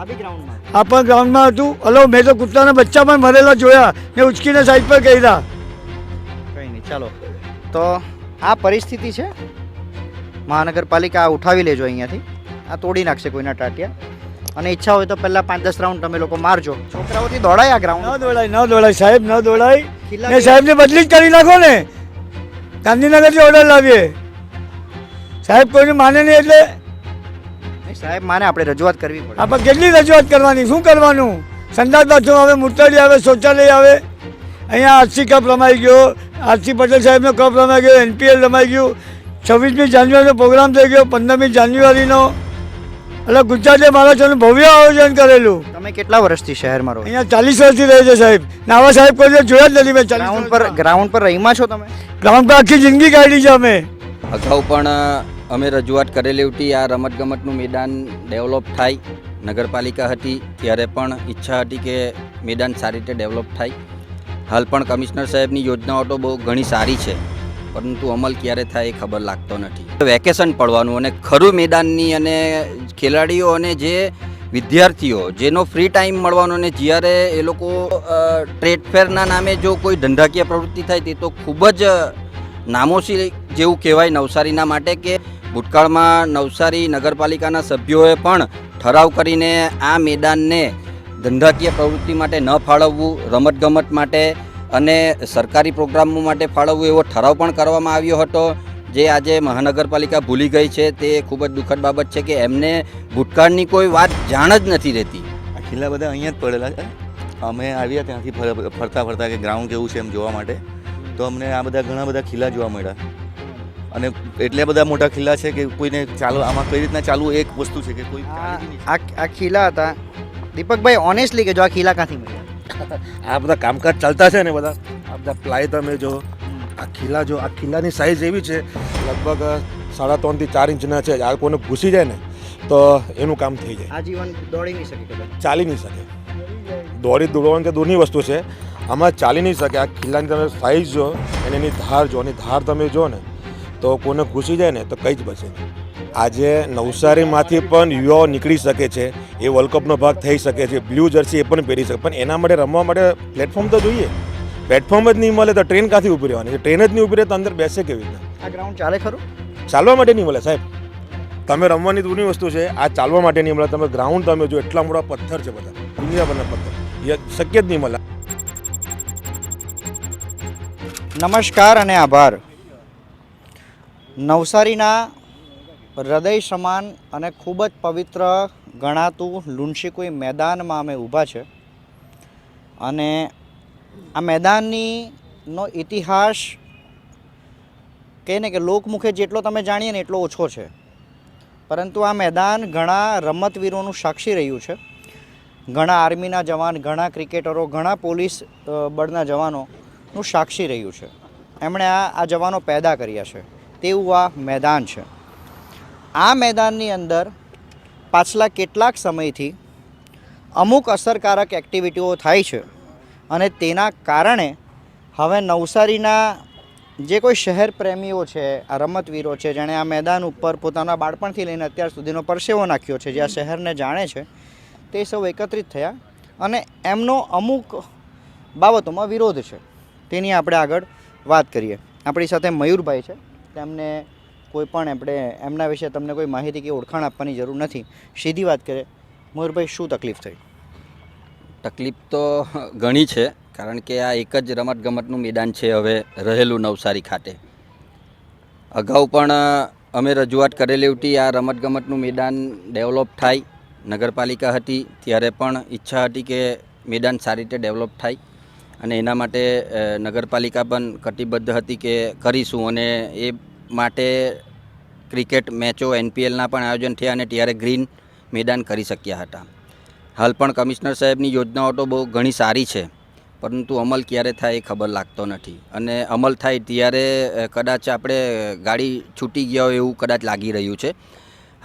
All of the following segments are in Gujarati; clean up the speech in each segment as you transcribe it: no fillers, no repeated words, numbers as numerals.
આ પણ ગ્રાઉન્ડમાં હતું. હલો, મેં તો કૂતરાના બચ્ચા પણ મરેલા જોયા ને ઉચકીને સાઈડ પર કર્યા. કંઈ નહીં, ચાલો. તો આ પરિસ્થિતિ છે. મહાનગરપાલિકા આ ઉઠાવી લેજો અહીંયાથી. આ તોડી નાખશે કોઈના ટાટિયા. અને ઈચ્છા હોય તો પહેલાં 5-10 રાઉન્ડ તમે લોકો મારજો. છોકરાઓથી દોડાય આ ગ્રાઉન્ડ. ન દોડાય સાહેબ, ન દોડાય. ને સાહેબને બદલી જ કરી નાખો ને. ગાંધીનગરથી ઓર્ડર લાવીએ. સાહેબ કોઈને માને નહીં એટલે સાહેબ માને આપણે રજૂઆત કરવી પડે. આપણે કેટલી રજૂઆત કરવાની, શું કરવાનું? સંડાસ બાથરૂમ આવે, મૂર્તાડી આવે, શૌચાલય આવે. અહીંયા આરસી કપ રમાઈ ગયો, આરસી પટેલ સાહેબનો કપ રમાઈ ગયો, NPL રમાઈ ગયું, 26મી જાન્યુઆરીનો પ્રોગ્રામ થઈ ગયો, 15મી જાન્યુઆરીનો. એટલે ગુજરાતે મહારાષ્ટ્રનું ભવ્ય આયોજન કરેલું. તમે કેટલા વર્ષથી શહેરમાં રહો? અહીંયા 40 વર્ષથી રહે છે સાહેબ. નાવા સાહેબ કોઈ દિવસ જોયા જ નથી મેં. ગ્રાઉન્ડ પર રહીમાં છો તમે? ગ્રાઉન્ડ પર આખી જિંદગી કાઢી છે અમે. અગાઉ પણ અમે રજૂઆત કરેલી હતી આ રમતગમતનું મેદાન ડેવલપ થાય. નગરપાલિકા હતી ત્યારે પણ ઈચ્છા હતી કે મેદાન સારી રીતે ડેવલપ થાય. હાલ પણ કમિશનર સાહેબની યોજનાઓ તો બહુ ઘણી સારી છે, પરંતુ અમલ ક્યારે થાય એ ખબર લાગતો નથી. વેકેશન પડવાનું અને ખરું મેદાનની અને ખેલાડીઓ અને જે વિદ્યાર્થીઓ જેનો ફ્રી ટાઈમ મળવાનો અને જ્યારે એ લોકો ટ્રેડ ફેરના નામે જો કોઈ ધંધાકીય પ્રવૃત્તિ થાય તે તો ખૂબ જ નામોશી જેવું કહેવાય નવસારીના માટે. કે ભૂતકાળમાં નવસારી નગરપાલિકાના સભ્યોએ પણ ઠરાવ કરીને આ મેદાનને ધંધાકીય પ્રવૃત્તિ માટે ન ફાળવવું, રમતગમત માટે અને સરકારી પ્રોગ્રામો માટે ફાળવવું એવો ઠરાવ પણ કરવામાં આવ્યો હતો, જે આજે મહાનગરપાલિકા ભૂલી ગઈ છે. તે ખૂબ જ દુઃખદ બાબત છે કે એમને ભૂતકાળની કોઈ વાત જાણ જ નથી રહેતી. આ ખીલા બધા અહીંયા જ પડેલા છે. અમે આવ્યા ત્યાંથી ફરતા ફરતા કે ગ્રાઉન્ડ કેવું છે એમ જોવા માટે, તો અમને આ બધા ઘણા બધા ખીલા જોવા મળ્યા. અને એટલે બધા મોટા ખીલા છે કે કોઈને ચાલો આમાં કઈ રીતના ચાલવું એક વસ્તુ છે કે કોઈ આ ખીલા હતા. દીપકભાઈ ઓનેસ્ટલી કે જો આ ખીલા ક્યાંથી મળ્યા? આ બધા કામકાજ ચાલતા છે ને બધા આ બધા પ્લાય તમે જો આ ખીલાની સાઇઝ એવી છે લગભગ 3.5 થી 4 ઇંચના છે. આ કોઈને ઘૂસી જાય ને તો એનું કામ થઈ જાય. આજીવન દોડી નહીં શકે, ચાલી નહીં શકે. દોડવાનું કે દૂરની વસ્તુ છે, આમાં ચાલી નહીં શકે. આ ખીલાની તમે સાઇઝ જો અને એની ધાર જો, એની ધાર તમે જો ને તો કોઈને ઘૂસી જાય ને તો કંઈ જ બચે નહીં. આજે નવસારીમાંથી પણ યુવાઓ નીકળી શકે છે, એ વર્લ્ડ કપનો ભાગ થઈ શકે છે. બ્લુ જર્સી એ પણ પહેરી શકે, પણ એના માટે રમવા માટે પ્લેટફોર્મ તો જોઈએ. પ્લેટફોર્મ જ નહીં મળે તો ટ્રેન ક્યાંથી ઊભી રહેવાની? ટ્રેન જ નહીં ઊભી રહે તો અંદર બેસે કેવી રીતે? આ ગ્રાઉન્ડ ચાલે ખરું? ચાલવા માટે નહીં મળે સાહેબ. તમે રમવાની દૂરની વસ્તુ છે, આ ચાલવા માટે નહીં મળે. તમે ગ્રાઉન્ડ તમે જો એટલા મોટા પથ્થર છે બધા, દુનિયાભરના પથ્થર, એ શક્ય જ નહીં મળે. નમસ્કાર અને આભાર. નવસારીના હૃદય સમાન અને ખૂબ જ પવિત્ર ગણાતું લુણશીકુઈ મેદાનમાં અમે ઊભા છે. અને આ મેદાનનો ઇતિહાસ કહે ને કે લોકમુખે જેટલો તમે જાણીએ ને એટલો ઓછો છે, પરંતુ આ મેદાન ઘણા રમતવીરોનું સાક્ષી રહ્યું છે. ઘણા આર્મીના જવાન, ઘણા ક્રિકેટરો, ઘણા પોલીસ બળના જવાનોનું સાક્ષી રહ્યું છે. એમણે આ જવાનો પેદા કર્યા છે તેવું આ મેદાન છે. આ મેદાનની અંદર પાછલા કેટલાક સમયથી અમુક અસરકારક એક્ટિવિટીઓ થાય છે અને તેના કારણે હવે નવસારીના જે કોઈ શહેર પ્રેમીઓ છે, આ રમતવીરો છે, જેણે આ મેદાન ઉપર પોતાના બાળપણથી લઈને અત્યાર સુધીનો પરસેવો નાખ્યો છે, જે આ શહેરને જાણે છે, તે સૌ એકત્રિત થયા અને એમનો અમુક બાબતોમાં વિરોધ છે. તેની આપણે આગળ વાત કરીએ. આપણી સાથે મયુરભાઈ છે. તેમને કોઈ પણ આપણે એમના વિશે તમને કોઈ માહિતી કે ઓળખાણ આપવાની જરૂર નથી. સીધી વાત કરીએ, મયુરભાઈ શું તકલીફ થઈ? તકલીફ તો ઘણી છે, કારણ કે આ એક જ રમતગમતનું મેદાન છે હવે રહેલું નવસારી ખાતે. અગાઉ પણ અમે રજૂઆત કરેલી હતી આ રમતગમતનું મેદાન ડેવલપ થાય. નગરપાલિકા હતી ત્યારે પણ ઈચ્છા હતી કે મેદાન સારી રીતે ડેવલપ થાય અને એના માટે નગરપાલિકા પણ કટિબદ્ધ હતી કે કરીશું. અને એ માટે ક્રિકેટ મેચો NPLના પણ આયોજન થયા અને ત્યારે ગ્રીન મેદાન કરી શક્યા હતા. હાલ પણ કમિશનર સાહેબની યોજનાઓ તો બહુ ઘણી સારી છે, પરંતુ અમલ ક્યારે થાય એ ખબર લાગતો નથી. અને અમલ થાય ત્યારે કદાચ આપણે ગાડી છૂટી ગયા હોય એવું કદાચ લાગી રહ્યું છે.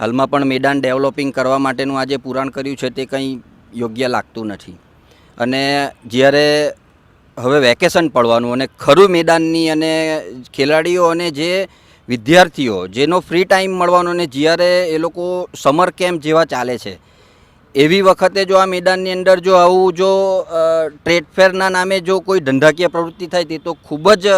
હાલમાં પણ મેદાન ડેવલપિંગ કરવા માટેનું આજે પુરાણ કર્યું છે તે કંઈ યોગ્ય લાગતું નથી. અને જ્યારે હવે વેકેશન પડવાનું અને ખરું મેદાનની અને ખેલાડીઓ અને જે વિદ્યાર્થીઓ જેનો ફ્રી ટાઈમ મળવાનો અને જ્યારે એ લોકો સમર કેમ્પ જેવા ચાલે છે એવી વખતે જો આ મેદાનની અંદર જો આવું જો ટ્રેડ ફેરના નામે જો કોઈ ધંધાકીય પ્રવૃત્તિ થાય તે તો ખૂબ જ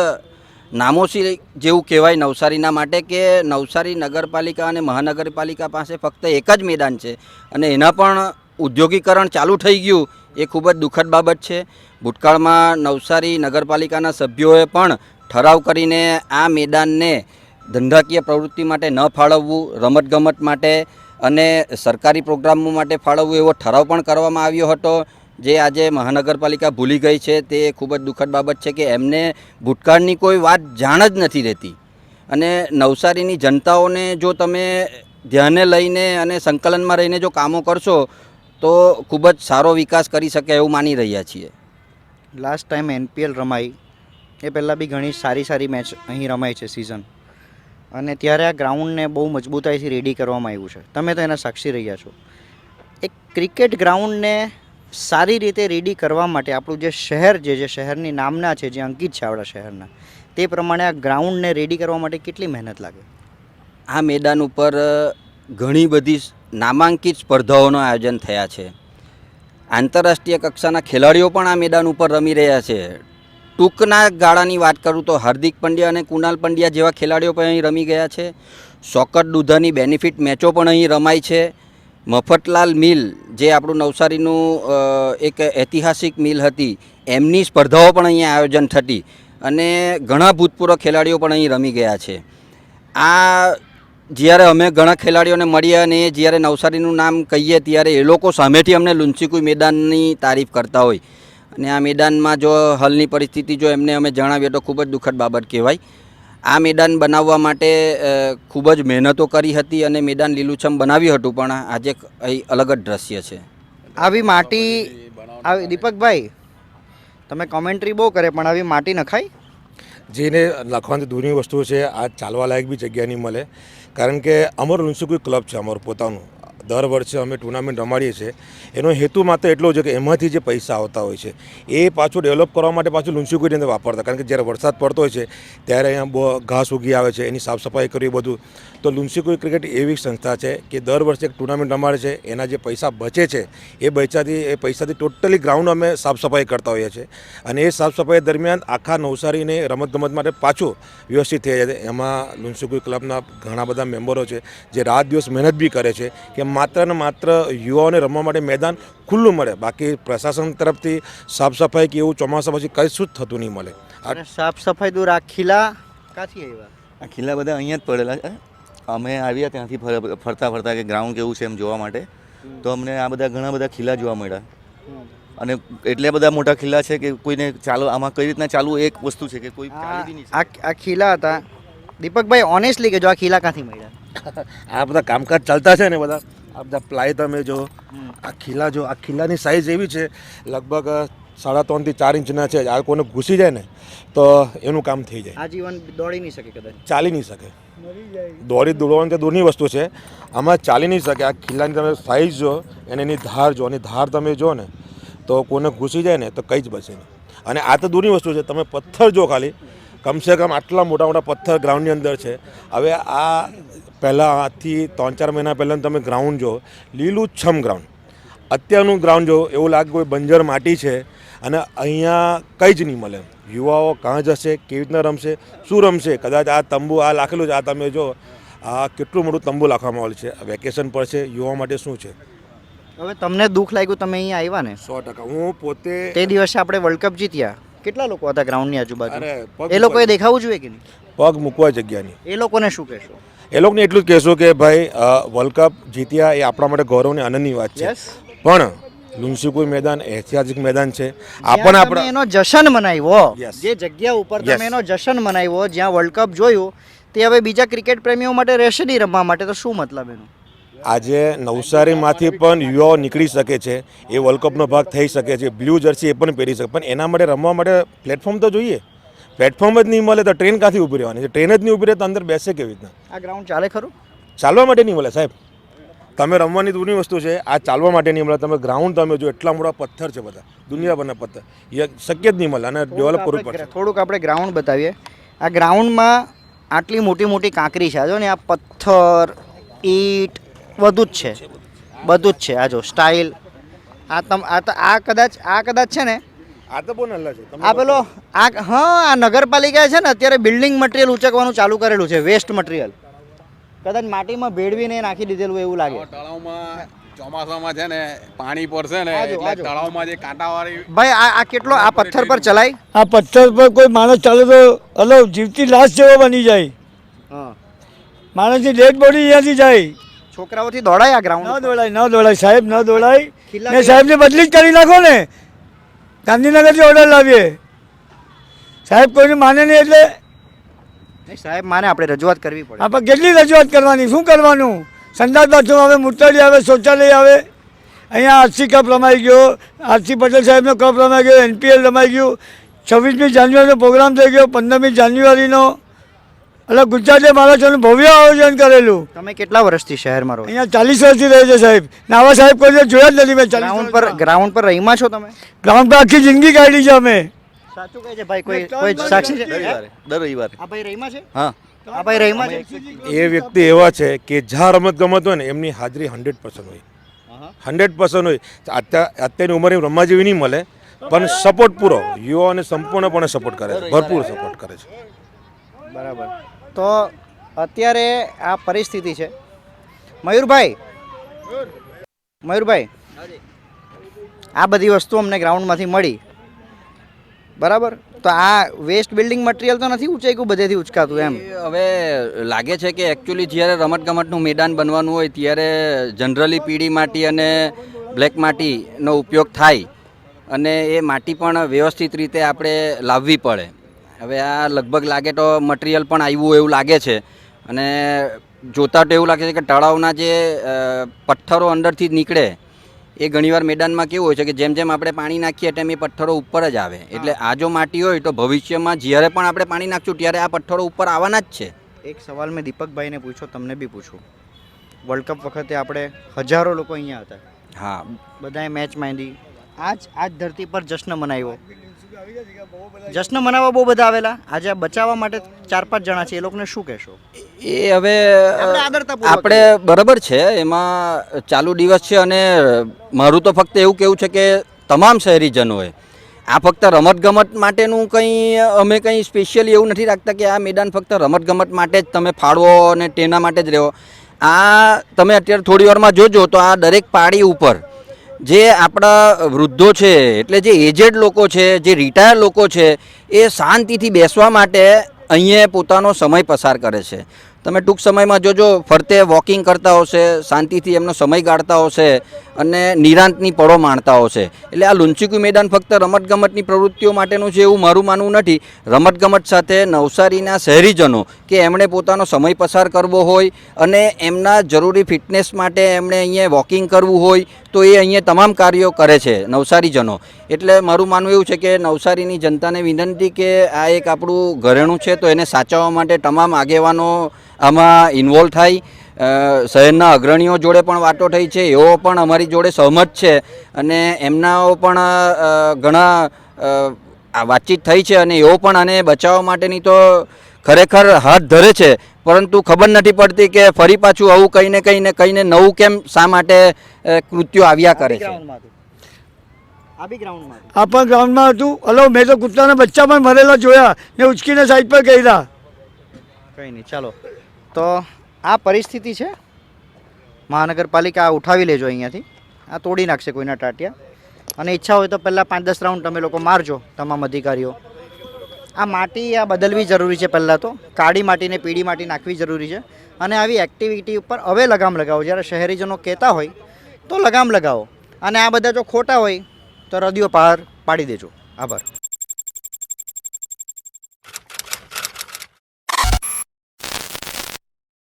નામોશી જેવું કહેવાય નવસારીના માટે કે નવસારી નગરપાલિકા અને મહાનગરપાલિકા પાસે ફક્ત એક જ મેદાન છે અને એના પણ ઉદ્યોગીકરણ ચાલુ થઈ ગયું એ ખૂબ જ દુઃખદ બાબત છે. ભૂતકાળમાં નવસારી નગરપાલિકાના સભ્યોએ પણ ઠરાવ કરીને આ મેદાનને ધંધાકીય પ્રવૃત્તિ માટે ન ફાળવવું, રમતગમત માટે અને સરકારી પ્રોગ્રામો માટે ફાળવવું એવો ઠરાવ પણ કરવામાં આવ્યો હતો, જે આજે મહાનગરપાલિકા ભૂલી ગઈ છે. તે ખૂબ જ દુઃખદ બાબત છે કે એમને ભૂતકાળની કોઈ વાત જાણ જ નથી રહેતી. અને નવસારીની જનતાઓને જો તમે ધ્યાને લઈને અને સંકલનમાં રહીને જો કામો કરશો તો ખૂબ જ સારો વિકાસ કરી શકે એવું માની રહ્યા છીએ. લાસ્ટ ટાઈમ NPL રમાઈ એ પહેલાં બી ઘણી સારી મેચ અહીં રમાઈ છે સિઝન, અને ત્યારે આ ગ્રાઉન્ડને બહુ મજબૂતાઈથી રેડી કરવામાં આવ્યું છે. તમે તો એના સાક્ષી રહ્યા છો. એક ક્રિકેટ ગ્રાઉન્ડને સારી રીતે રેડી કરવા માટે આપણું જે શહેર જે શહેરની નામના છે, જે અંકિત છે આપણા શહેરના, તે પ્રમાણે આ ગ્રાઉન્ડને રેડી કરવા માટે કેટલી મહેનત લાગે? આ મેદાન ઉપર ઘણી બધી નામાંકિત સ્પર્ધાઓનું આયોજન થયા છે. આંતરરાષ્ટ્રીય કક્ષાના ખેલાડીઓ પણ આ મેદાન ઉપર રમી રહ્યા છે. ટૂંકના ગાળાની વાત કરું તો હાર્દિક પંડ્યા અને કુનાલ પંડ્યા જેવા ખેલાડીઓ પણ અહીં રમી ગયા છે. શોકત દુધાની બેનિફિટ મેચો પણ અહીં રમાઈ છે. મફતલાલ મિલ જે આપણું નવસારીનું એક ઐતિહાસિક મિલ હતી, એમની સ્પર્ધાઓ પણ અહીંયા આયોજન થતી અને ઘણા ભૂતપૂર્વ ખેલાડીઓ પણ અહીં રમી ગયા છે. આ જ્યારે અમે ઘણા ખેલાડીઓને મળ્યા અને જ્યારે નવસારીનું નામ કહીએ ત્યારે એ લોકો સામેથી અમને લુન્સીકુઈ મેદાનની તારીફ કરતા હોય અને આ મેદાનમાં જો હાલની પરિસ્થિતિ જો એમને અમે જણાવીએ તો ખૂબ જ દુઃખદ બાબત કહેવાય. આ મેદાન બનાવવા માટે ખૂબ જ મહેનતો કરી હતી અને મેદાન લીલુંછમ બનાવ્યું હતું, પણ આજે અહીં અલગ જ દ્રશ્ય છે. આવી માટી આવી દીપકભાઈ, તમે કોમેન્ટ્રી બહુ કરે પણ આવી માટી નખાય? જેને લખવાની દૂરની વસ્તુ છે, આ ચાલવા લાયક બી જગ્યા નહીં મળે. કારણ કે અમારું લુન્સીકુઈ ક્લબ છે, અમારું પોતાનું. દર વર્ષે અમે ટુર્નામેન્ટ રમાડીએ છીએ. એનો હેતુ માત્ર એટલો છે કે એમાંથી જે પૈસા આવતા હોય છે એ પાછું ડેવલપ કરવા માટે પાછું લુન્સીકુઈની અંદર વાપરતા. કારણ કે જ્યારે વરસાદ પડતો હોય છે ત્યારે અહીંયા બહુ ઘાસ ઉગી આવે છે, એની સાફ સફાઈ કરવી બધું. તો લુન્સીકુઈ ક્રિકેટ એવી સંસ્થા છે કે દર વર્ષે એક ટુર્નામેન્ટ રમાડે છે. એના જે પૈસા બચે છે એ પૈસાથી ટોટલી ગ્રાઉન્ડ અમે સાફ સફાઈ કરતા હોઈએ છીએ અને એ સાફ સફાઈ દરમિયાન આખા નવસારીને રમતગમત માટે પાછું વ્યવસ્થિત થઈ જાય છે. એમાં લુન્સીકુઈ ક્લબના ઘણા બધા મેમ્બરો છે જે રાત દિવસ મહેનત બી કરે છે કે માત્ર ને માત્ર યુવાઓને રમવા માટે મેદાન ખુલ્લું મળે. બાકી પ્રશાસન તરફથી સાફ સફાઈ કે એવું ચોમાસા પછી કશું જ થતું નહીં મળે. અને સાફ સફાઈ દૂર આ ખીલા ક્યાંથી આવ્યા? આ ખીલા બધા અહીંયા જ પડેલા છે. અમે આવ્યા ત્યાંથી ફરતા કે ગ્રાઉન્ડ કેવું છે એમ જોવા માટે, તો અમને આ બધા ઘણા બધા ખીલા જોવા મળ્યા અને એટલે બધા મોટા ખીલા છે કે કોઈને ચાલો આમાં કઈ રીતના ચાલવું એક વસ્તુ છે કે કોઈ ચાલી બી નહીં શકે. આ ખીલા હતા. દીપકભાઈ ઓનેસ્ટલી કે જો આ ખીલા ક્યાંથી મળ્યા? આ બધા કામકાજ ચાલતા છે ને બધા આ બધા પ્લાય તમે જો આ ખીલાની સાઇઝ એવી છે લગભગ 3.5 થી 4 ઇંચના છે. આ કોઈને ઘૂસી જાય ને તો એનું કામ થઈ જાય. આ જીવન દોડી નહીં શકે, કદાચ ચાલી નહીં શકે. દોડવાની તો દૂરની વસ્તુ છે, આમાં ચાલી નહીં શકે. આ ખીલાની તમે સાઇઝ જો અને એની ધાર જો, અને ધાર તમે જો ને તો કોઈને ઘૂસી જાય ને તો કંઈ જ બચે નહીં. અને આ તો દૂરની વસ્તુ છે, તમે પથ્થર જો ખાલી કમસે કમ આટલા મોટા પથ્થર ગ્રાઉન્ડની અંદર છે. હવે આ પહેલાં આજથી 3-4 મહિના પહેલાં તમે ગ્રાઉન્ડ જો, લીલુંછમ ગ્રાઉન્ડ. અત્યારનું ગ્રાઉન્ડ જો એવું લાગે કોઈ બંજર માટી છે અને અહીંયા કંઈ જ નહીં મળે. યુવાઓ કાં જશે, કેવી રીતના રમશે, શું રમશે? કદાચ આ તંબુ આ લાખેલું છે, આ તમે જો આ કેટલું મોટું તંબુ રાખવામાં આવેલું છે. વેકેશન પર છે, યુવા માટે શું છે? હવે તમને દુઃખ લાગ્યું, તમે અહીંયા આવ્યા ને? 100%. હું પોતે તે દિવસે આપણે વર્લ્ડ કપ જીત્યા, કેટલા લોકો હતા ગ્રાઉન્ડની આજુબાજુ? અરે એ લોકોએ દેખાવું જોઈએ કે નહીં? પગ મૂકવા જગ્યા નહીં. એ લોકોને શું કહેશો? એ લોકોને એટલું જ કહેશું કે ભાઈ વર્લ્ડ કપ જીત્યા એ આપણા માટે ગૌરવની આનંદની વાત છે, પણ લુન્સીકુઈ મેદાન ઐતિહાસિક મેદાન છે. આપણે આપણે એનો જશ્ન મનાવ્યો, Yes. જે જગ્યા ઉપર Yes. તમે એનો જશ્ન મનાવ્યો, જ્યાં વર્લ્ડ કપ જોયું, તે હવે બીજા ક્રિકેટ પ્રેમીઓ માટે રહેશે નહીં રમવા માટે, તો શું મતલબ એનો? આજે નવસારીમાંથી પણ યુવાઓ નીકળી શકે છે, એ વર્લ્ડ કપનો ભાગ થઈ શકે છે. બ્લુ જર્સી એ પણ પહેરી શકે, પણ એના માટે રમવા માટે પ્લેટફોર્મ તો જોઈએ. પ્લેટફોર્મ જ નહીં મળે તો ટ્રેન ક્યાંથી ઊભી રહેવાની છે? ટ્રેન જ નહીં ઊભી રહે તો અંદર બેસે કેવી રીતના? આ ગ્રાઉન્ડ ચાલે ખરું? ચાલવા માટે નહીં મળે સાહેબ. તમે રમવાની દૂરની વસ્તુ છે, આ ચાલવા માટે નહીં મળે. તમે ગ્રાઉન્ડ તમે જો એટલા મોટા પથ્થર છે, બધા દુનિયાભરના પથ્થર, એ શક્ય જ નહીં મળે અને ડેવલપ કરવું પડશે. થોડુંક આપણે ગ્રાઉન્ડ બતાવીએ. આ ગ્રાઉન્ડમાં આટલી મોટી કાંકરી છે, જો ને આ પથ્થર, ઈંટ બધું જ છે. બધું જ છે. આ જો સ્ટાઇલ, આ કદાચ છે ને, આ તો બહુ નલ્લા છે. આ પેલો આ નગરપાલિકાએ છે ને અત્યારે બિલ્ડિંગ મટીરિયલ ઉચકવાનું ચાલુ કરેલું છે. વેસ્ટ મટીરિયલ કદાચ માટીમાં ભેળવીને નાખી દીધેલું એવું લાગે. તળાવમાં ચોમાસામાં છે ને પાણી પડશે ને આજો, એટલે આજો. તળાવમાં જે કાંટાવાળી ભાઈ આ કેટલો આ પથ્થર પર ચલાય? આ પથ્થર પર કોઈ માણસ ચાલે તો અલો જીવતી લાશ જેવો બની જાય. હા, માણસની ડેડ બોડી અહીંયાથી જાય. છોકરાઓથી દોડાય આ ન ગ્રાઉન્ડ? દોડાય, ન દોડાય સાહેબ, ન દોડાય. ખીલા ને સાહેબને બદલી જ કરી નાખો ને. ગાંધીનગરથી ઓર્ડર લાવીએ. સાહેબ કોઈને માને નહીં એટલે નહીં સાહેબ માને, આપણે રજૂઆત કરવી પડે. આપણે કેટલી રજૂઆત કરવાની, શું કરવાનું? સંડાસ બાથરૂમ આવે, મૂર્તડી આવે, શૌચાલય આવે. અહીંયા આરસી કપ રમાઈ ગયો, આરસી પટેલ સાહેબનો કપ રમાઈ ગયો, NPL રમાઈ ગયું. 26મી જાન્યુઆરીનો પ્રોગ્રામ થઈ ગયો, 15મી જાન્યુઆરીનો. એટલે ગુજરાતે મારાથોનું ભવ્ય આયોજન કરેલું. તમે કેટલા વર્ષથી શહેરમાં રહો? અહીંયા 40 વર્ષથી રહે છે સાહેબ. ને આવા સાહેબ કોઈ દિવસ જોયા જ નથી મેં. ગ્રાઉન્ડ પર રહીમાં છો તમે? ગ્રાઉન્ડ પર આખી જિંદગી કાઢી છે અમે. સાચું કહે છે ભાઈ, કોઈ સાક્ષી છે? દર રવિવારે આ ભાઈ રહીમાં છે? હા આ ભાઈ રહીમાં છે? એ વ્યક્તિ એવા છે કે જ્યાં રમત હોય ને એમની હાજરી 100% હોય. 100% હોય. અત્યારની ઉંમરે રમવા જેવી નહીં મળે, પણ સપોર્ટ પૂરો યુવાઓને સંપૂર્ણપણે સપોર્ટ કરે છે, ભરપૂર સપોર્ટ કરે છે. બરાબર. તો અત્યારે આ પરિસ્થિતિ છે. મયુરભાઈ, આ બધી વસ્તુ અમને ગ્રાઉન્ડમાંથી મળી, બરાબર? તો આ વેસ્ટ બિલ્ડિંગ મટીરિયલ તો નથી ઉંચાઈકું બધેથી ઉચકાતું એમ? એ હવે લાગે છે કે એકચ્યુઅલી જ્યારે રમતગમતનું મેદાન બનવાનું હોય ત્યારે જનરલી પીળી માટી અને બ્લેક માટીનો ઉપયોગ થાય અને એ માટી પણ વ્યવસ્થિત રીતે આપણે લાવવી પડે. હવે આ લગભગ લાગે તો મટીરિયલ પણ આવ્યું એવું લાગે છે અને જોતા તો એવું લાગે છે કે તળાવના જે પથ્થરો અંદરથી જ નીકળે એ ઘણીવાર મેદાનમાં કેવું હોય છે કે જેમ જેમ આપણે પાણી નાખીએ તેમ એ પથ્થરો ઉપર જ આવે. એટલે આ જો માટી હોય તો ભવિષ્યમાં જ્યારે પણ આપણે પાણી નાખશું ત્યારે આ પથ્થરો ઉપર આવવાના જ છે. એક સવાલ મેં દીપકભાઈને પૂછો, તમને બી પૂછું. વર્લ્ડ કપ વખતે આપણે હજારો લોકો અહીંયા હતા, હા, બધાએ મેચ માંડી, આજ ધરતી પર જશ્ન મનાવ્યો. જશ્ન મનાવવા બહુ બધા આવેલા. આજે આ બચાવવા માટે 4-5 જણા છે, એ લોકોને શું કહેશો? એ હવે આપણે આદરતાપૂર્વક આપણે બરાબર છે, એમાં ચાલુ દિવસ છે અને મારું તો ફક્ત એવું કહેવું છે કે તમામ શહેરીજનોએ આ ફક્ત રમતગમત માટેનું અમે કંઈ સ્પેશિયલી એવું નથી રાખતા કે આ મેદાન ફક્ત રમતગમત માટે જ તમે ફાળવો અને તેના માટે જ રહો. આ તમે અત્યારે થોડી વારમાં જોજો તો આ દરેક પાડી ઉપર જે આપણા વૃદ્ધો છે, એટલે જે એજેડ લોકો છે, જે રિટાયર લોકો છે, એ શાંતિથી બેસવા માટે અહીંયા પોતાનો સમય પસાર કરે છે. તમે ટૂંક સમયમાં જોજો ફરતે વોકિંગ કરતા હશે, શાંતિથી એમનો સમય ગાળતા હશે અને નિરાંતની પળો માણતા હશે. એટલે આ લુન્ચીકુ મેદાન ફક્ત રમતગમતની પ્રવૃત્તિઓ માટેનું છે એવું મારું માનવું નથી. રમતગમત સાથે નવસારીના શહેરીજનો કે એમણે પોતાનો સમય પસાર કરવો હોય અને એમના જરૂરી ફિટનેસ માટે એમણે અહીંયા વોકિંગ કરવું હોય તો એ અહીંયા તમામ કાર્યો કરે છે નવસારીજનો. એટલે મારું માનવું એવું છે કે નવસારીની જનતાને વિનંતી કે આ એક આપણું ઘરેણું છે તો એને સાચવવા માટે તમામ આગેવાનો આમાં ઇન્વોલ્વ થાય. શહેરના અગ્રણીઓ જોડે પણ વાતો થઈ છે, એઓ પણ અમારી જોડે સહમત છે અને એમનાઓ પણ ઘણા વાતચીત થઈ છે અને એઓ પણ આને બચાવવા માટેની તો ખરેખર હાથ ધરે છે, પરંતુ ખબર નથી પડતી કે ફરી પાછું આવું કંઈ ને નવું કેમ શા માટે કૃત્યો આવ્યા કરે છે. આ પણ ગ્રાઉન્ડમાં હતું. હલો, મેં તો કૂતરાના બચ્ચા પણ મરેલા જોયા ને ઉચકીને સાઈડ પર કર્યા. કંઈ નહીં, ચાલો. તો આ પરિસ્થિતિ છે. મહાનગરપાલિકા આ ઉઠાવી લેજો અહીંયાથી. આ તોડી નાખશે કોઈના ટાટિયા. અને ઈચ્છા હોય તો પહેલાં 5-10 રાઉન્ડ તમે લોકો મારજો, તમામ અધિકારીઓ. આ માટી આ બદલવી જરૂરી છે. પહેલાં તો કાળી માટીને પીળી માટી નાખવી જરૂરી છે. અને આવી એક્ટિવિટી ઉપર હવે લગામ લગાવો. જ્યારે શહેરીજનો કહેતા હોય તો લગામ લગાવો. અને આ બધા જો ખોટા હોય તો રદિયો પાર પાડી દેજો. આભાર.